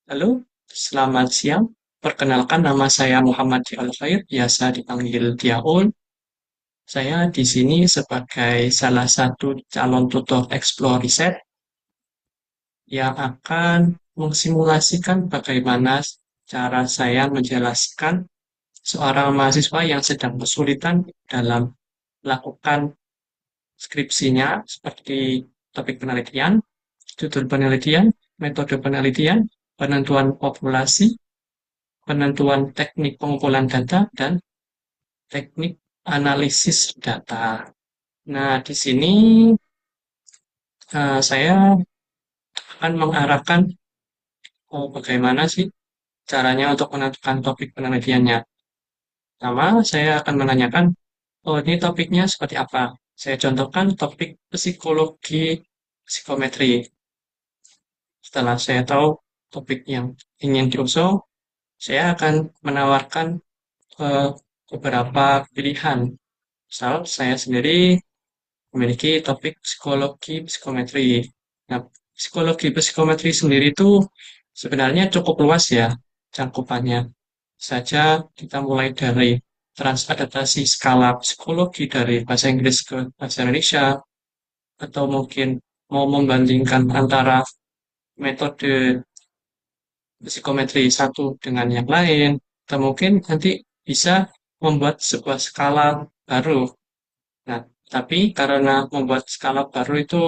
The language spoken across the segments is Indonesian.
Halo, selamat siang. Perkenalkan nama saya Muhammad Dial Khair, biasa dipanggil Diaul. Saya di sini sebagai salah satu calon tutor Explore Riset yang akan mensimulasikan bagaimana cara saya menjelaskan seorang mahasiswa yang sedang kesulitan dalam melakukan skripsinya seperti topik penelitian, judul penelitian, metode penelitian, penentuan populasi, penentuan teknik pengumpulan data, dan teknik analisis data. Nah, di sini saya akan mengarahkan bagaimana sih caranya untuk menentukan topik penelitiannya. Pertama, saya akan menanyakan, oh ini topiknya seperti apa? Saya contohkan topik psikologi psikometri. Setelah saya tahu topik yang ingin diusung, saya akan menawarkan eh, beberapa pilihan. Misal, saya sendiri memiliki topik psikologi psikometri. Nah, psikologi psikometri sendiri itu sebenarnya cukup luas ya cakupannya. Saja kita mulai dari transadaptasi skala psikologi dari bahasa Inggris ke bahasa Indonesia, atau mungkin mau membandingkan antara metode psikometri satu dengan yang lain, atau mungkin nanti bisa membuat sebuah skala baru. Nah, tapi karena membuat skala baru itu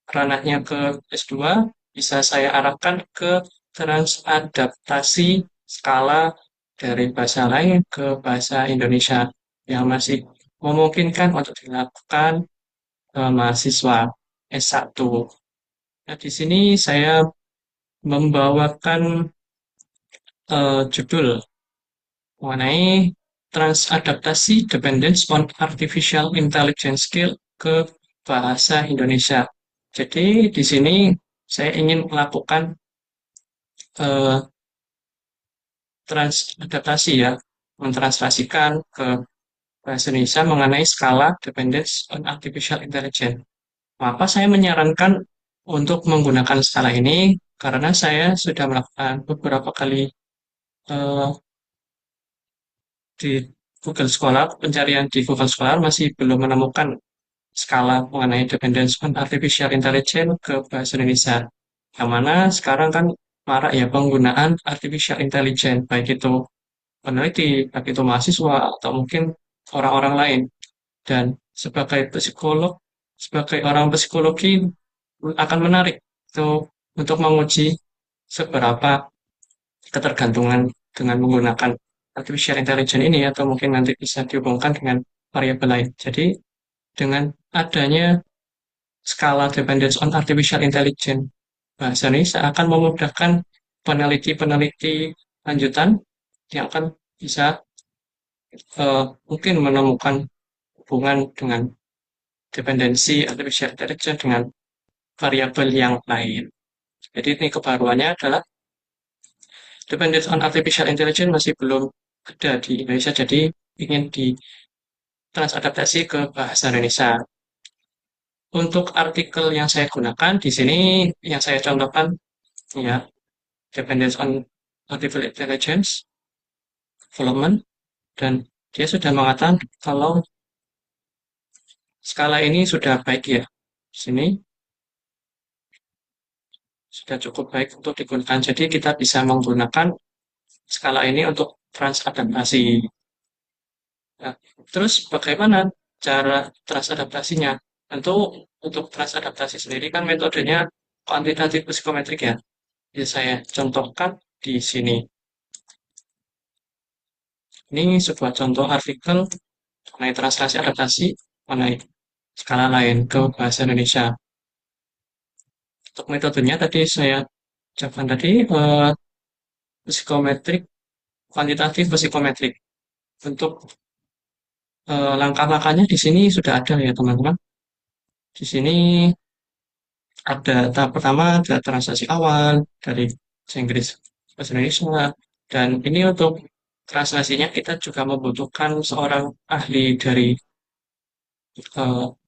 ranahnya ke S2, bisa saya arahkan ke transadaptasi skala dari bahasa lain ke bahasa Indonesia yang masih memungkinkan untuk dilakukan mahasiswa S1. Nah, di sini saya membawakan judul mengenai transadaptasi dependence on artificial intelligence skill ke bahasa Indonesia. Jadi di sini saya ingin melakukan eh, transadaptasi ya, mentranslasikan ke bahasa Indonesia mengenai skala dependence on artificial intelligence. Maka saya menyarankan untuk menggunakan skala ini karena saya sudah melakukan beberapa kali eh, di Google Scholar, pencarian di Google Scholar masih belum menemukan skala mengenai dependence on artificial intelligence ke bahasa Indonesia. Yang mana sekarang kan marak ya penggunaan artificial intelligence, baik itu peneliti, baik itu mahasiswa, atau mungkin orang-orang lain. Dan sebagai psikolog, sebagai orang psikologi akan menarik itu untuk menguji seberapa ketergantungan dengan menggunakan artificial intelligence ini atau mungkin nanti bisa dihubungkan dengan variabel lain. Jadi dengan adanya skala dependence on artificial intelligence bahasa Indonesia akan memudahkan peneliti-peneliti lanjutan yang akan bisa mungkin menemukan hubungan dengan dependensi artificial intelligence dengan variabel yang lain. Jadi ini kebaruannya adalah dependence on artificial intelligence masih belum ada di Indonesia, jadi ingin ditransadaptasi ke bahasa Indonesia. Untuk artikel yang saya gunakan di sini, yang saya contohkan, ya, dependence on artificial intelligence development, dan dia sudah mengatakan kalau skala ini sudah baik ya. Di sini sudah cukup baik untuk digunakan. Jadi kita bisa menggunakan skala ini untuk transadaptasi. Nah, terus bagaimana cara transadaptasinya? Tentu untuk transadaptasi sendiri kan metodenya kuantitatif psikometrik ya. Jadi saya contohkan di sini. Ini sebuah contoh artikel mengenai translasi adaptasi mengenai skala lain ke bahasa Indonesia. Untuk metodenya tadi saya ucapkan tadi psikometrik, kuantitatif psikometrik. Untuk langkah-langkahnya di sini sudah ada ya teman-teman. Di sini ada tahap pertama, ada transaksi awal dari bahasa Inggris ke bahasa Indonesia. Dan ini untuk translasinya kita juga membutuhkan seorang ahli dari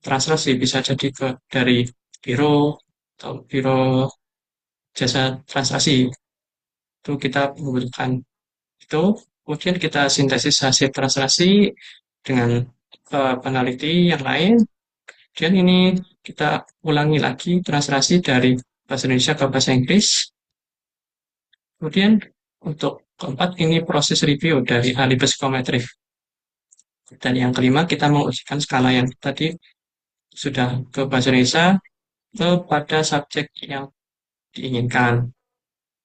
translasi, bisa jadi dari biro atau biro jasa translasi. Itu kita membutuhkan itu, kemudian kita sintesis hasil translasi dengan peneliti yang lain. Kemudian ini kita ulangi lagi translasi dari bahasa Indonesia ke bahasa Inggris. Kemudian untuk keempat ini proses review dari ahli psikometri. Dan yang kelima kita mengujikan skala yang tadi sudah ke bahasa Indonesia kepada subjek yang diinginkan.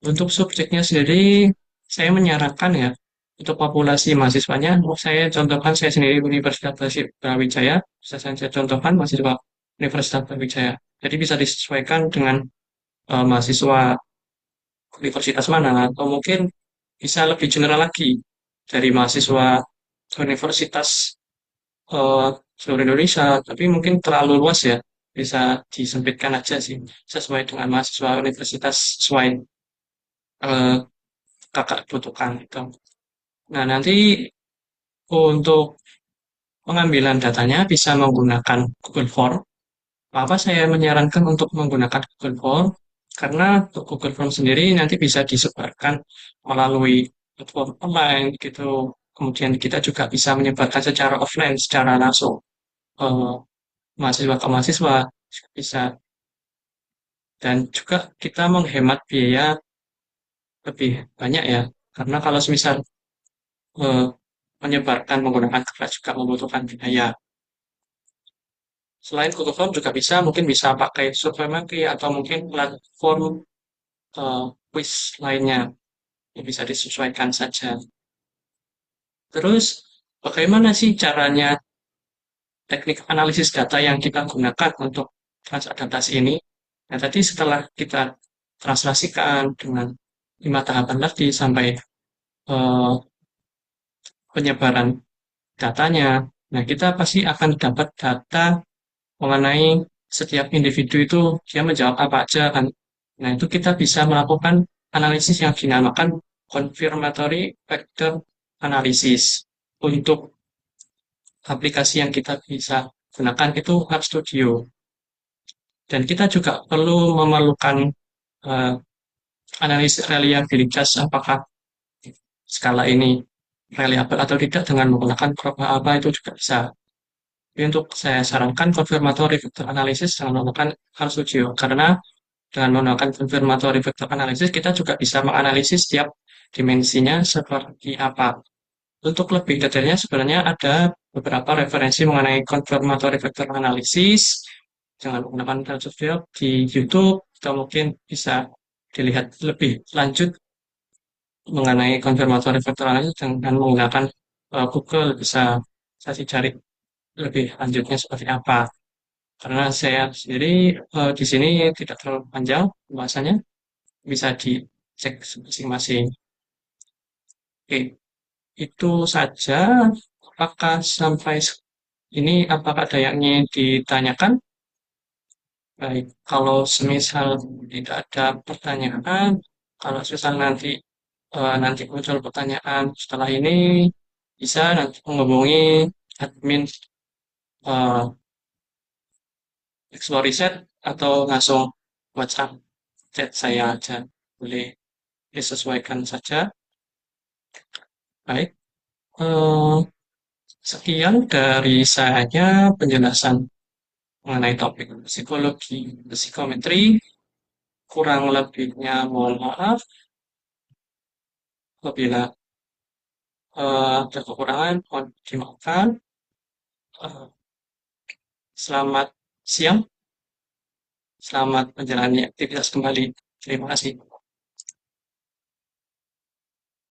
Untuk subjeknya sendiri, saya menyarankan ya, untuk populasi mahasiswanya, saya sendiri Universitas Brawijaya, bisa saya contohkan mahasiswa Universitas Brawijaya. Jadi bisa disesuaikan dengan mahasiswa universitas mana, atau mungkin bisa lebih general lagi dari mahasiswa universitas eh, seluruh Indonesia, tapi mungkin terlalu luas ya, bisa disempitkan aja sih, sesuai dengan mahasiswa universitas sesuai eh, kakak butuhkan itu. Nah, nanti untuk pengambilan datanya bisa menggunakan Google Form. Apa saya menyarankan untuk menggunakan Google Form? Karena untuk Google Form sendiri nanti bisa disebarkan melalui platform online gitu. Kemudian kita juga bisa menyebarkan secara offline, secara langsung eh, mahasiswa ke mahasiswa bisa. Dan juga kita menghemat biaya lebih banyak ya. Karena kalau semisal eh, menyebarkan menggunakan kertas juga membutuhkan biaya. Selain Google Form juga bisa, mungkin bisa pakai SurveyMonkey atau mungkin platform quiz lainnya yang bisa disesuaikan saja. Terus, bagaimana sih caranya teknik analisis data yang kita gunakan untuk transadaptasi ini? Nah, tadi setelah kita translasikan dengan 5 tahapan tadi sampai eh, penyebaran datanya, nah kita pasti akan dapat data mengenai setiap individu itu dia menjawab apa aja kan. Nah, itu kita bisa melakukan analisis yang dinamakan confirmatory factor analysis. Untuk aplikasi yang kita bisa gunakan itu RStudio. Dan kita juga perlu memerlukan eh, analisis reliabilitas apakah skala ini reliable atau tidak dengan menggunakan program apa itu juga bisa. Tapi untuk saya sarankan confirmatory factor analysis dengan menggunakan RStudio karena dengan menggunakan confirmatory factor analysis, kita juga bisa menganalisis setiap dimensinya seperti apa. Untuk lebih detailnya, sebenarnya ada beberapa referensi mengenai confirmatory factor analysis dengan menggunakan TensorFlow di YouTube, atau mungkin bisa dilihat lebih lanjut mengenai confirmatory factor analysis dengan menggunakan Google, bisa dicari lebih lanjutnya seperti apa. Karena saya sendiri di sini tidak terlalu panjang bahasanya, bisa dicek masing-masing. Oke, itu saja. Apakah sampai ini apakah ada yang ingin ditanyakan? Baik, kalau semisal tidak ada pertanyaan, kalau semisal nanti muncul pertanyaan setelah ini, bisa nanti menghubungi admin uh, Explore Reset atau langsung WhatsApp chat saya aja. Boleh disesuaikan saja. Baik, eh, sekian dari saya penjelasan mengenai topik psikologi psikometri. Kurang lebihnya mohon maaf apabila ada kekurangan mohon dimaafkan. Eh, Selamat siang, selamat menjalani aktivitas kembali. Terima kasih.